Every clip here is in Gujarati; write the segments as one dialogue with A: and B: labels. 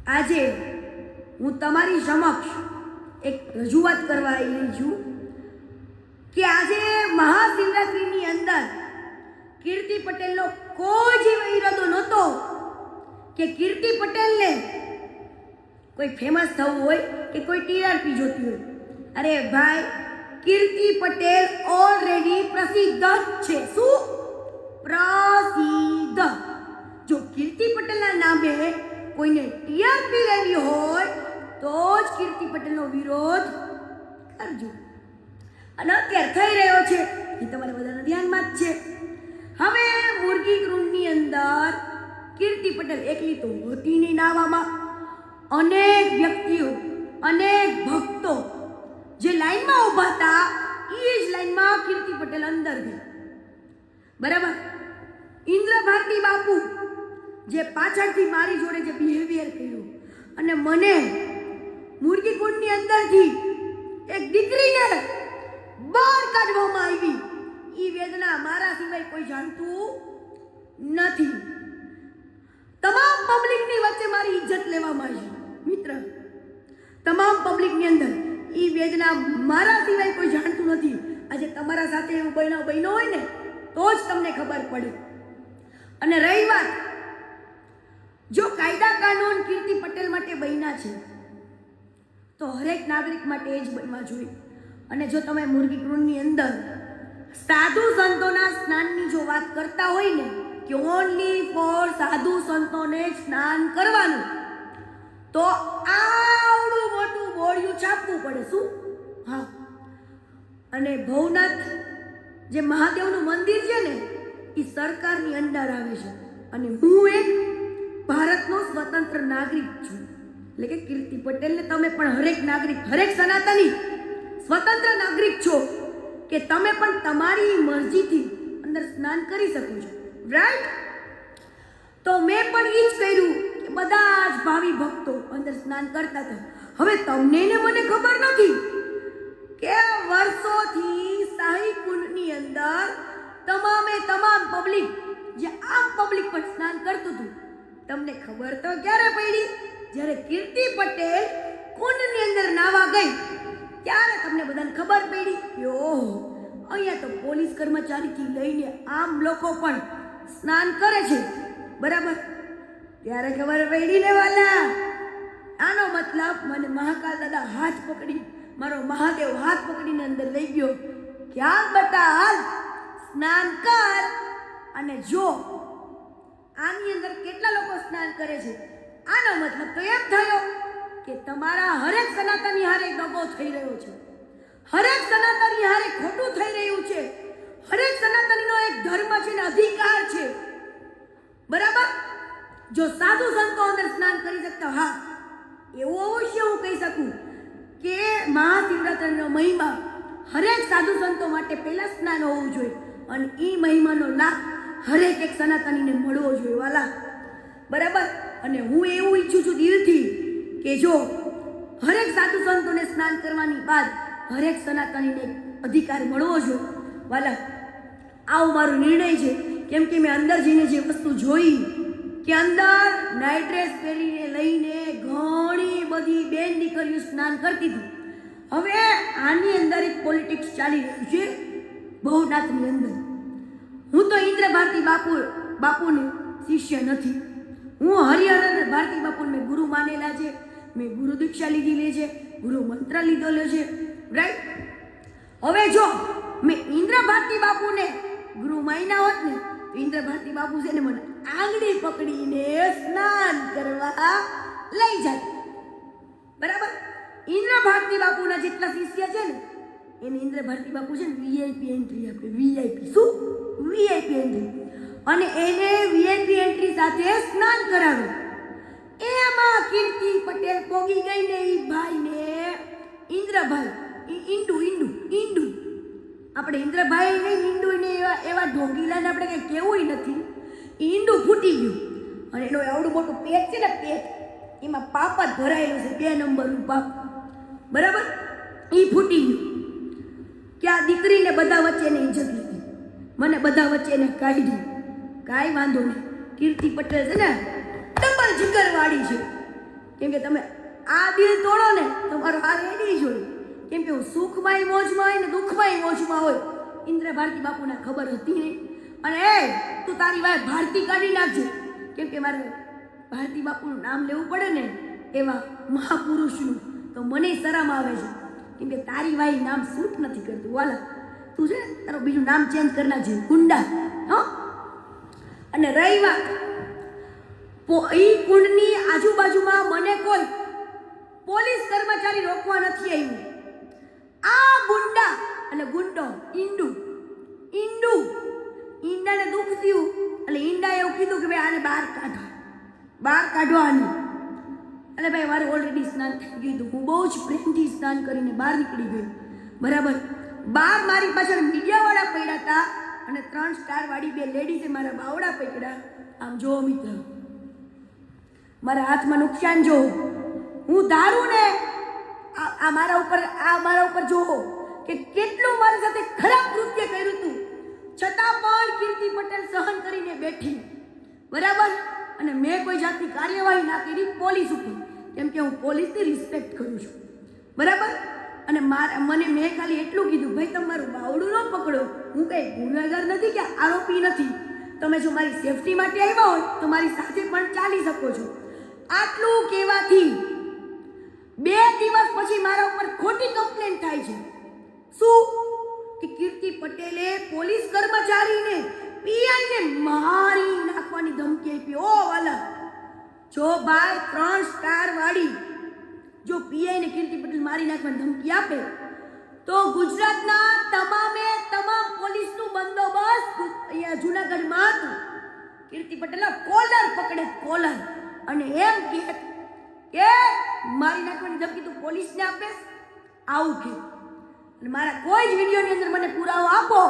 A: આજે હું તમારી સમક્ષ એક રજૂઆત કરવા આવી રહી છું કે આજે મહાશિવરાત્રિની અંદર કીર્તિ પટેલનો કોઈ જ ઈરાદો નહોતો કે કીર્તિ પટેલને કોઈ ફેમસ થવું હોય કે કોઈ ટીઆરપી જોતી હોય. અરે ભાઈ, કીર્તિ પટેલ ઓલરેડી પ્રસિદ્ધ છે. શું પ્રસિદ્ધ? જો કીર્તિ પટેલના નામે કોઈને ટીઆરપી લેવી હોય તો જ કીર્તિ પટેલનો વિરોધ કરજો. અને અત્યારે થઈ રહ્યો છે એ તમારા બધાના ધ્યાનમાં જ છે. હવે મુરગી ગ્રુપની અંદર કીર્તિ પટેલ એકલી તો હોતી નહીં નાવામાં. અનેક વ્યક્તિઓ, અનેક ભક્તો જે લાઈનમાં ઊભા હતા એ જ લાઈનમાં કીર્તિ પટેલ અંદર ગઈ. બરાબર? ઇન્દ્ર ભારતી બાપુ જે પાછળથી મારી જોડે જે બિહેવિયર કર્યું અને મને મુરગી કુંડની અંદરથી એક દીકરીને બહાર કાઢવામાં આવી, એ વેદના મારા સિવાય કોઈ જાણતું નથી. તમામ પબ્લિકની વચ્ચે મારી ઇજ્જત લેવામાં આવી. મિત્ર, તમામ પબ્લિકની અંદર એ વેદના મારા સિવાય કોઈ જાણતું નથી. આજે તમારા સાથે એવું બન્યો હોય ને તો જ તમને ખબર પડે. અને રહી વાત, જો કાયદા કાનૂન કીર્તિ પટેલ માટે બન્યા છે તો હરેક નાગરિક માટે એ જ બનવા જોઈએ. અને જો તમે મુરગી કુંડની અંદર સાધુ સંતોના સ્નાનની જો વાત કરતા હોય ને કે ઓનલી ફોર સાધુ સંતોને સ્નાન કરવાનું, તો આવડું મોટું બોર્ડિયું છાપવું પડે. શું? હા. અને ભવનાથ જે મહાદેવનું મંદિર છે ને એ સરકારની અંડર આવે છે. અને હું એક ભારતનો સ્વતંત્ર નાગરિક છું. એટલે કે કીર્તિ પટેલને તમે પણ હરેક નાગરિક, હરેક સનાતની સ્વતંત્ર નાગરિક છો કે તમે પણ તમારી મરજીથી અંદર સ્નાન કરી શકો છો. રાઈટ? તો મેં પણ એ જ કર્યું કે બધા જ ભાવિ ભક્તો અંદર સ્નાન કરતા હતા. હવે તમને ને મને ખબર નથી કે વર્ષોથી શાહી કુંડની અંદર તમામ પબ્લિક જે આમ પબ્લિક પણ સ્નાન કરતું હતું. તમને ખબર તો ક્યારે પડી? જ્યારે કીર્તિ પટેલ કુંડની અંદર નાવા ગઈ ત્યારે તમને બધાને ખબર પડી કે ઓહો, અહીંયા તો પોલીસ કર્મચારીથી લઈને આમ લોકો પણ સ્નાન કરે છે. બરાબર? ત્યારે ખબર પડી ને વાલા. આનો મતલબ મને મહાકાલ દાદા હાથ પકડી, મારો મહાદેવ હાથ પકડીને અંદર લઈ ગયો કે આ બટા હાલ સ્નાન કર. અને જો આની અંદર કેટલા લોકો સ્નાન કરે છે, આનો મતલબ તો એમ થયો કે તમારા હરેક સનાતની હારે દગો થઈ રહ્યો છે, હરેક સનાતની હારે ખોટું થઈ રહ્યું છે. હરેક સનાતનીનો એક ધર્મ છે ને અધિકાર છે. બરાબર? જો સાધુ સંતો અંદર સ્નાન કરી શકતા, હા, એવું અવશ્ય હું કહી શકું કે મહાશિવરાત્રિનો મહિમા હરેક સાધુ સંતો માટે પહેલા સ્નાન હોવું જોઈએ અને એ મહિમાનો લાભ હરેક એક સનાતનીને મળવો જોઈએ વાલા. બરાબર? અને હું એવું ઈચ્છું છું દિલથી કે જો હરેક સાધુ સંતોને સ્નાન કરવાની બાદ હરેક સનાતનીને અધિકાર મળવો જોઈએ વાલા. આવો મારો નિર્ણય છે. કેમ કે મેં અંદર જઈને જે વસ્તુ જોઈ કે અંદર નાઇટ ડ્રેસ પહેરીને લઈને ઘણી બધી બેન દીકરીઓ સ્નાન કરતી હતી. હવે આની અંદર એક પોલિટિક્સ ચાલી રહ્યું છે ભવનાથની અંદર. હું તો ઇન્દ્ર ભારતી બાપુને શિષ્ય નથી. હું હરિહર ભારતી બાપુને મેં ગુરુ માનેલા છે, મેં ગુરુ દીક્ષા લીધેલી છે, ગુરુ મંત્ર લીધેલો છે. રાઈટ? હવે જો મેં ઇન્દ્ર ભારતી બાપુને ગુરુ માન્યા હોત ને તો ઇન્દ્ર ભારતી બાપુ છે ને મને આંગળી પકડીને સ્નાન કરવા લઈ જાય. બરાબર? ઇન્દ્ર ભારતી બાપુના જેટલા શિષ્ય છે ને એને ઇન્દ્ર ભારતી બાપુ છે ને વીઆઈપી એન્ટ્રી આપે. વીઆઈપી શું? VIP entry. અને એને વીઆઈપી એન્ટ્રી સાથે સ્નાન કરાવે. એમાં કીર્તિ પટેલ પોગી ગઈ ને એ ભાઈને ઇન્દ્રભાઈ, ઈંડુ આપણે ઇન્દ્રભાઈ ને ઈંડુ ને એવા ઢોંગીલાને આપણે કંઈ કહેવું નથી. ઈંડુ ફૂટી ગયું અને એનો એવડું મોટું પેટ છે ને, પેટ એમાં પાપ જ ભરાયેલું છે, 2 નંબરનું પાપ. બરાબર? એ ફૂટી ગયું કે આ દીકરીને બધા વચ્ચે એને ઇજ્જત લીધી, મને બધા વચ્ચે એને કાઢી. કાંઈ વાંધો નહીં, કીર્તિ પટેલ છે ને ડબલ જીગરવાળી છે. કેમ કે તમે આ દિલ તોડો ને તો મારો હાર એડી જ હોય. કેમ કે હું સુખમાંય મોજમાં હોય ને દુઃખમાંય મોજમાં હોય. ઇન્દ્ર ભારતી બાપુને ખબર હતી નહીં. અને તું તારી વાત ભારતી કાઢી નાખજે. કેમ કે મારે ભારતી બાપુનું નામ લેવું પડે ને એવા મહાપુરુષનું, તો મને શરમ આવે છે. કેમ કે તારી વાઈ નામ સૂટ નથી કરતું વાલા. તું છે તારું બીજું નામ ચેન્જ કરી નાખજે, ગુંડા. હા, અને રહી વાત ઈ કુંડની આજુબાજુમાં મને કોઈ પોલીસ કર્મચારી રોકવા નથી આવ્યું. આ ગુંડા અને ગુંડો ઈંડાને દુઃખ થયું એટલે ઈંડા એવું કીધું કે ભાઈ આને બહાર કાઢો આને. એટલે ભાઈ મારે ઓલરેડી સ્નાન થઈ ગયું હતું. હું બહુ જ પ્રેમથી સ્નાન કરીને બહાર નીકળી ગઈ. બરાબર, બહાર મારી પાછળ મીડિયાવાળા પડ્યા હતા અને 3 સ્ટાર વાળી 2 લેડીઝે મારા બાવડા પકડ્યા. આમ જો મિત્ર, મારા હાથમાં નુકસાન જો. હું ધારું ને આ મારા ઉપર જોવો કે કેટલું મારી સાથે ખરાબ કૃત્ય કર્યું હતું, છતાં પણ કીર્તિ પટેલ સહન કરીને બેઠી. બરાબર, અને મેં કોઈ જાતની કાર્યવાહી ના કરી પોલીસ ઉપર. કેમ કે હું પોલીસની રિસ્પેક્ટ કરું છું. બરાબર, અને મેં ખાલી એટલું કીધું, ભાઈ તમારું બાવડું ન પકડો. હું કંઈ ગુનેગાર નથી કે આરોપી નથી. તમે જો મારી સેફટી માટે આવ્યા હોય તો મારી સાથે પણ ચાલી શકો છો. આટલું કહેવાથી 2 દિવસ પછી મારા ઉપર ખોટી કમ્પ્લેન થાય છે. શું કે કીર્તિ પટેલે પોલીસ કર્મચારીને પીઆઈને મારી નાખવાની ધમકી આપી. ઓ વાલા, જો ભાઈ 3 સ્ટાર વાળી જો પીઆઈને કીર્તિ પટેલ મારી નાખવાની ધમકી આપે તો ગુજરાતના તમામ પોલીસનું બંદોબસ્ત અહીંયા જૂનાગઢમાં હતું. કીર્તિ પટેલના કોલર પકડે, કોલર, અને એમ કે મારી નાખવાની ધમકી તું પોલીસને આપેસ, આવું કે. અને મારા કોઈ જ વિડીયોની અંદર મને પુરાવો આપો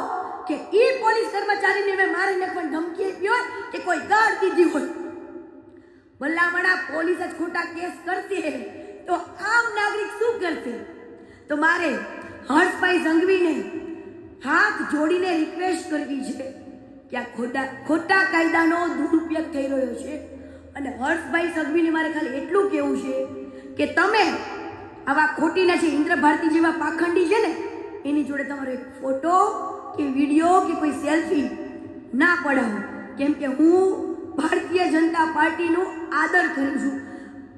A: કે ઈ પોલીસ કર્મચારીને મેં મારી નાખવાની ધમકી આપી હોય કે કોઈ ગાળ દીધી હોય. ભલામણા પોલીસ જ ખોટા કેસ કરશે તો આમ નાગરિક શું કરશે? તો મારે હર્ષભાઈ સંઘવીને હાથ જોડીને રિક્વેસ્ટ કરવી છે કે આ ખોટા કાયદાનો દુરુપયોગ થઈ રહ્યો છે. અને હર્ષભાઈ સંઘવીને મારે ખાલી એટલું કહેવું છે કે તમે આવા ખોટીના છે ઇન્દ્ર ભારતી જેવા પાખંડી છે ને એની જોડે તમારો એક ફોટો કે વિડીયો કે કોઈ સેલ્ફી ના પડાવો. કેમ કે હું ભારતીય જનતા પાર્ટીનો આદર કરું છું,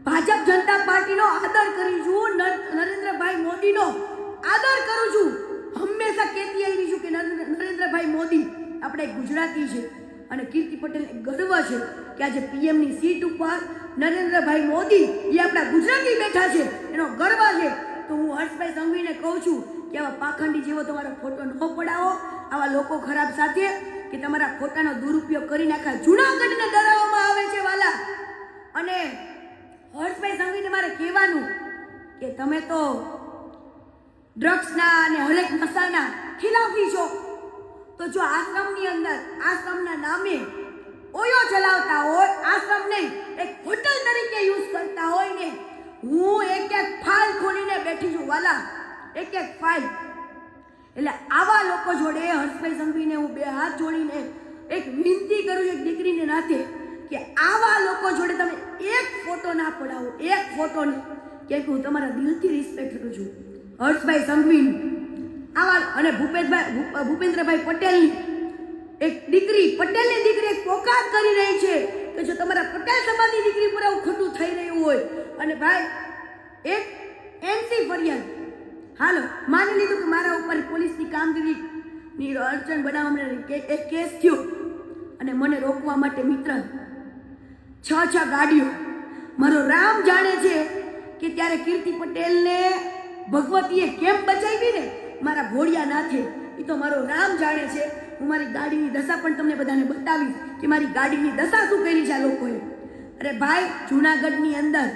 A: ભાજપ જનતા પાર્ટીનો આદર કરું છું, નરેન્દ્રભાઈ મોદીનો આદર કરું છું. હંમેશા કહેતી આવી છું કે નરેન્દ્રભાઈ મોદી આપણે ગુજરાતી છે અને કીર્તિ પટેલ ગર્વ છે કે આજે પીએમની સીટ ઉપર નરેન્દ્રભાઈ મોદી એ આપણા ગુજરાતી બેઠા છે, એનો ગર્વ છે. તો હું હર્ષભાઈ સંઘવીને કહું છું કે આવા પાખંડી જેવો તમારો ફોટો ન પડાવો, આવા લોકો ખરાબ સાથે કે તમારા ફોટાનો દુરુપયોગ કરી નાખા જૂનાગઢને ડરાવવામાં આવે છે વાલા. અને હર્ષભાઈ સંઘવીને મારે કહેવાનું કે તમે તો ડ્રગ્સના અને હરેક નશાના ખિલાફી છો. તો જો આશ્રમની અંદર આશ્રમના નામે ઓયો ચલાવતા હોય, આશ્રમ નહીં એક હોટલ તરીકે યુઝ કરતા હોય ને, હું એક ફાઇલ ખોલીને બેઠી છું વાલા, એક ફાઇલ. એટલે આવા લોકો જોડે હર્ષભાઈ સંઘવીને હું 2 હાથ જોડીને એક વિનંતી કરું છું, એક દીકરીને નાતે, કે આવા લોકો જોડે તમે એક ફોટો ના પડાવો, એક ફોટો નહીં. કેમ કે હું તમારા દિલથી રિસ્પેક્ટ કરું છું હર્ષભાઈ સંઘવી આવા. અને ભૂપેન્દ્રભાઈ પટેલની એક દીકરી, પટેલની દીકરી એક પોકાર કરી રહી છે કે જો તમારા પટેલ સમાજની દીકરી પર આવું ખોટું થઈ રહ્યું હોય, અને ભાઈ એક એનસી ફરિયાદ, હાલો માની લીધું કે મારા ઉપર પોલીસની કામગીરીની અડચણ બનાવવા એક કેસ થયો અને મને રોકવા માટે મિત્ર 6 ગાડીઓ. મારો રામ જાણે છે કે ત્યારે કીર્તિ પટેલને ભગવતીએ કેમ બચાવી ને મારા ઘોડિયા નાથે, એ તો મારો રામ જાણે છે. હું મારી ગાડીની દશા પણ તમને બધાને બતાવીશ કે મારી ગાડીની દશા શું કરી છે આ લોકોએ. અરે ભાઈ, જૂનાગઢની અંદર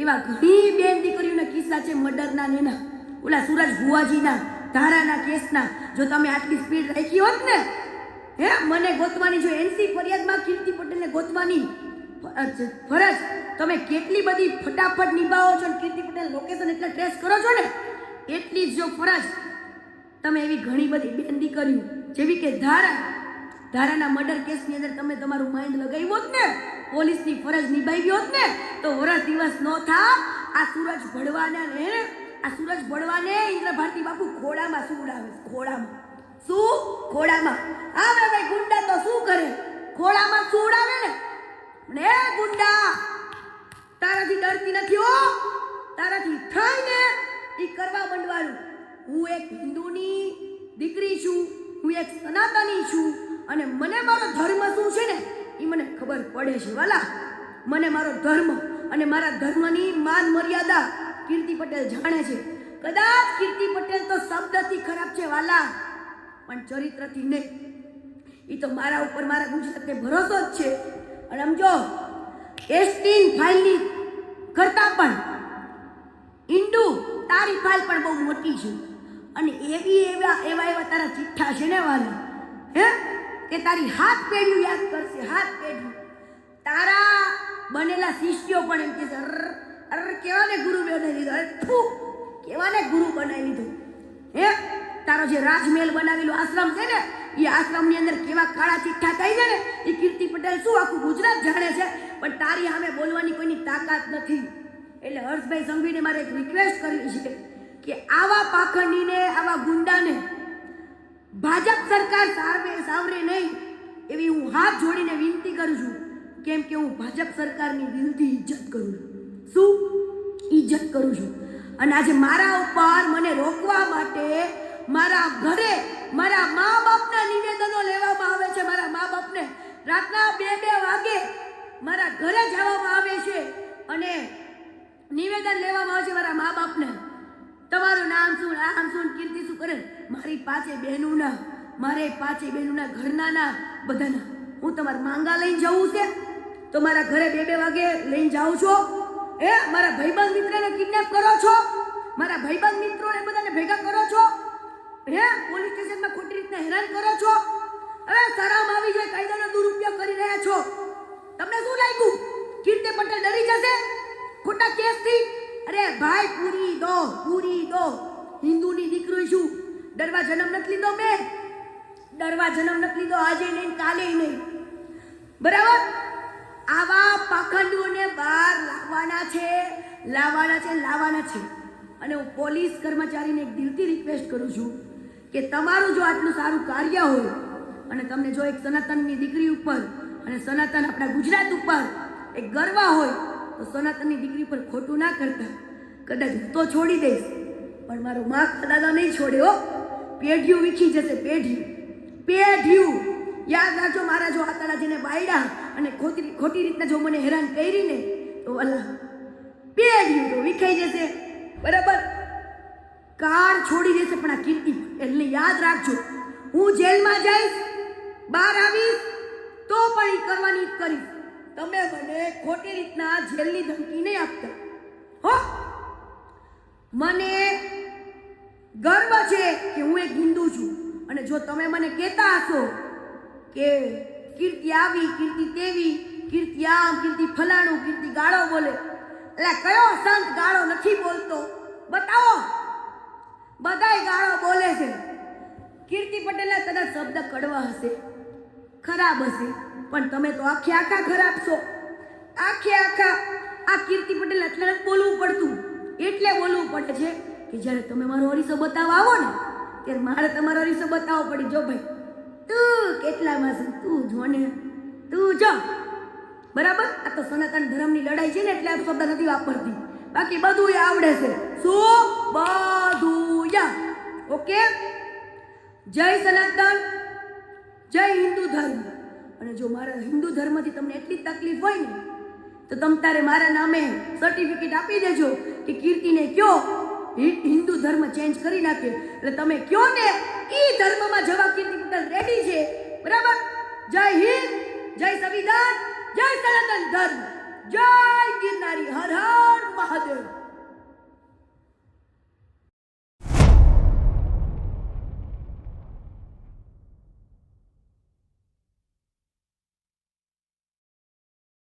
A: એવા ઘણી બેન દીકરીઓના કિસ્સા છે, મર્ડરના ને એના, ઓલા સુરજ ભુવાજીના ધારાના કેસના. જો તમે આટલી સ્પીડ રાખી હોત ને, મને ગોતવાની, જો એનસી ફરિયાદમાં કીર્તિ પટેલને ગોતવાની ફરજ તમે કેટલી બધી ફટાફટ નિભાવો છો, કીર્તિ પટેલ લોકેશન એટલે ટ્રેસ કરો છો ને, એટલી જ જો ફરજ તમે એવી ઘણી બધી બેન દીકરીઓ જેવી કે ધારાના મર્ડર કેસની અંદર તમે તમારું માઇન્ડ લગાવ્યું હોત ને, પોલીસની ફરજ નિભાવી હોત ને, તો વરસ દિવસ નો થા. આ સૂરજ ભળવાને ઇન્દ્ર ભારતી બાપુ ખોડામાં સુવડાવે. ખોડામાં આવે ભાઈ. ગુંડા તો શું કરે? ખોડામાં સુવડાવે ને ગુંડા. તારાથી ડરતી નથી હો, તારાથી થાય ને એ કરવા માંડવાનું. હું એક હિન્દુની દીકરી છું, હું એક સનાતની છું, અને મને મારો ધર્મ શું છે ને એ મને ખબર પડે છે વાલા. મને મારો ધર્મ અને મારા ધર્મની માન મર્યાદા કીર્તિ પટેલ જાણે છે. કદાચ કીર્તિ પટેલ તો શબ્દથી ખરાબ છે વાલા, પણ ચરિત્રથી નહીં. એ તો મારા ઉપર, મારા ગુજરાતને ભરોસો જ છે. અને સમજો, એસટીન ફાઇલની કરતા પણ ઇન્ડુ તારી ફાઇલ પણ બહુ મોટી છે. અને એવા તારા ચિઠ્ઠા છે ને વાલા, કે તારી હાથ પેઢીઓ યાદ કરશે. હાથ પેઢી તારા બનેલા શિષ્યો પણ એમ કે કેવાને ગુરુ બનાવી લીધો, કેવાને ગુરુ બનાવી લીધો. તારો જે રાજમહેલ બનાવેલો આશ્રમ છે ને, એ આશ્રમની અંદર કેવા કાળા ચિઠ્ઠા થાય છે ને, એ કીર્તિ પટેલ શું આખું ગુજરાત જાણે છે. પણ તારી સામે બોલવાની કોઈની તાકાત નથી. એટલે હર્ષભાઈ સંઘવીને મારે એક રિક્વેસ્ટ કરવી છે કે આવા પાખંડીને, આવા ગુંડાને ભાજપ સરકાર સાવરે નહીં એવી હું હાથ જોડીને વિનંતી કરું છું. કેમ કે હું ભાજપ સરકારની દિલથી ઇજ્જત કરું છું. શું ઇજ્જત કરું છું? અને આજે મારા ઉપર મને રોકવા માટે મારા ઘરે મારા મા બાપના નિવેદનો લેવામાં આવે છે. મારા મા બાપને રાતના 2-2 વાગે મારા ઘરે જવામાં આવે છે અને નિવેદન લેવામાં આવે છે મારા મા બાપને. તમારું નામ શું, આમ શું, કીર્તિ શું કરે? મારી 5 બહેનોના, મારે 5 બહેનોના ઘરના બધાના હું તમારા માંગા લઈને જવું છે તો મારા ઘરે 2-2 વાગે લઈને જાઉં છો. મારા ભાઈબંધ મિત્રને કિડનેપ કરો છો, મારા ભાઈબંધ મિત્રોને બધાને ભેગા કરો છો, પોલીસ સ્ટેશનમાં ખોટી રીતના હેરાન કરો છો. હવે શરમ આવી જાય, કાયદાનો દુરુપયોગ કરી રહ્યા છો. તમને શું લાગ્યું કીર્તિ પટેલ ડરી જશે ખોટા કેસથી? અરે ભાઈ, પૂરી દો. હિન્દુની દીકરી છું, ડરવા જન્મ નથી લીધો મેં, ડરવા જન્મ નથી લીધો, આજે નહીં કાલે નહીં. બરાબર? આવા પાખંડીઓને બહાર લાવવાના છે. અને હું પોલીસ કર્મચારીને એક દિલથી રિક્વેસ્ટ કરું છું કે તમારું જો આટલું સારું કાર્ય હોય અને તમને જો એક સનાતનની દીકરી ઉપર અને સનાતન આપણા ગુજરાત ઉપર એક ગર્વ હોય તો સનાતનની દીકરી પર ખોટું ના કરતા. કદાચ હું તો છોડી દઈશ, પણ મારો મા દાદા નહીં છોડે હો. પેઢીઓ વીખી જશે, પેઢીઓ. યાદ રાખજો, મારા જો આતાડા જેને વાયડા અને ખોટી રીતના જો મને હેરાન કરી ને તો અલ્લાહ પેઢીઓ તો વિખાઈ જશે. બરાબર? કાળ છોડી દેશે. પણ આ કીર્તિ એટલે યાદ રાખજો, હું જેલમાં જઈશ, બહાર આવીશ તો પણ એ કરવાની કરીશ. તમે મને ખોટી રીતના જેલની ધમકી નહીં આપતા હો. મને ગર્વ છે કે હું એક હિન્દુ છું. અને જો તમે મને કહેતા હશો કે કીર્તિ આવી, કીર્તિ તેવી, કીર્તિ આમ, કીર્તિ ફલાણું, કીર્તિ ગાળો બોલે, એટલે કયો સંત ગાળો નથી બોલતો? બતાવો. બધાય ગાળો બોલે છે. કીર્તિ પટેલના કદાચ શબ્દ કડવા હશે, ખરાબ હશે, પણ તમે તો આખા ખરાબ છો. આખા આ કીર્તિ પટેલ એટલે બોલવું પડતું, એટલે બોલવું પડે છે કે જ્યારે તમે મારો અરીસો બતાવવા આવો ને ત્યારે મારે તમારો અરીસો બતાવવો પડી. જો ભાઈ, તું કેટલામાં છે, તું જોને, તું જો. બરાબર? આ તો સનાતન ધર્મની લડાઈ છે ને એટલે આ શબ્દ નથી વાપરતી, બાકી બધું આવડે છે. શું? બધું. ઓકે? જય સનાતન, જય હિન્દુ ધર્મ. અને જો મારા હિન્દુ ધર્મથી તમને એટલી તકલીફ હોય ને તો તમ તારે મારા નામે સર્ટિફિકેટ આપી દેજો કે કીર્તિને કયો હિન્દુ ધર્મ ચેન્જ કરી નાખે. એટલે તમે કયો ને એ ધર્મમાં જવા કીર્તિ પટેલ રેડી છે. બરાબર? જય હિન્દ, જય સંવિધાન, જય સનાતન ધર્મ, જય ગિરનારી. હર હર